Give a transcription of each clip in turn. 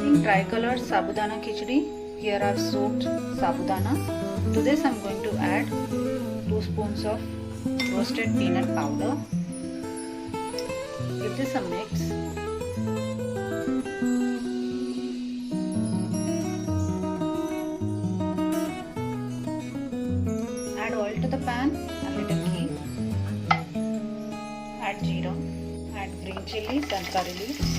Using tricolor sabudana khichdi, here I have soaked sabudana. To this I am going to add 2 spoons of roasted peanut powder. Give this a mix. Add oil to the pan, a little ghee. Add jeera, add green chilies and curry leaves.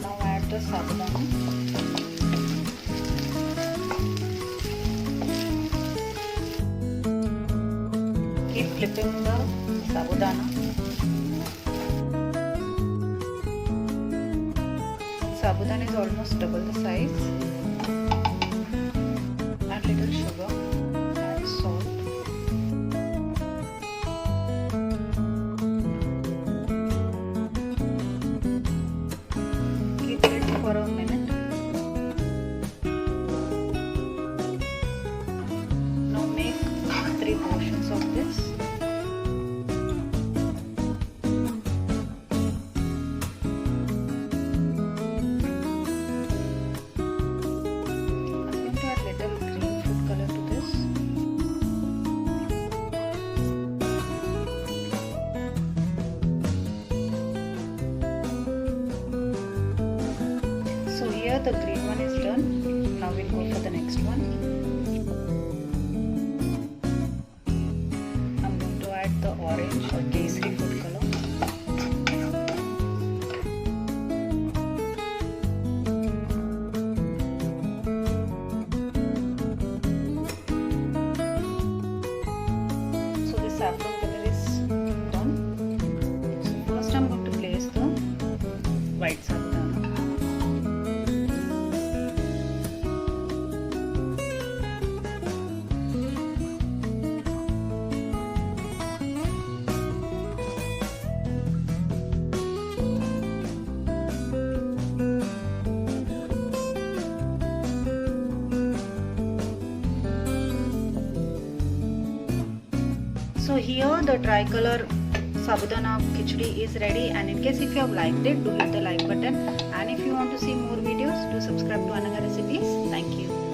Now add the sabudana. Keep flipping the sabudana. Sabudana is almost double the size. Add little sugar, add salt. Keep it for a minute. Now make 3 portions of this. So here the green one is done. Now we'll go for the next one. I'm going to add the orange or kesari food color. So the saffron color is done. So first I'm going to place the white sabudana. So here the tricolor sabudana khichdi is ready, and in case if you have liked it, do hit the like button, and if you want to see more videos, do subscribe to Ananga Recipes. Thank you.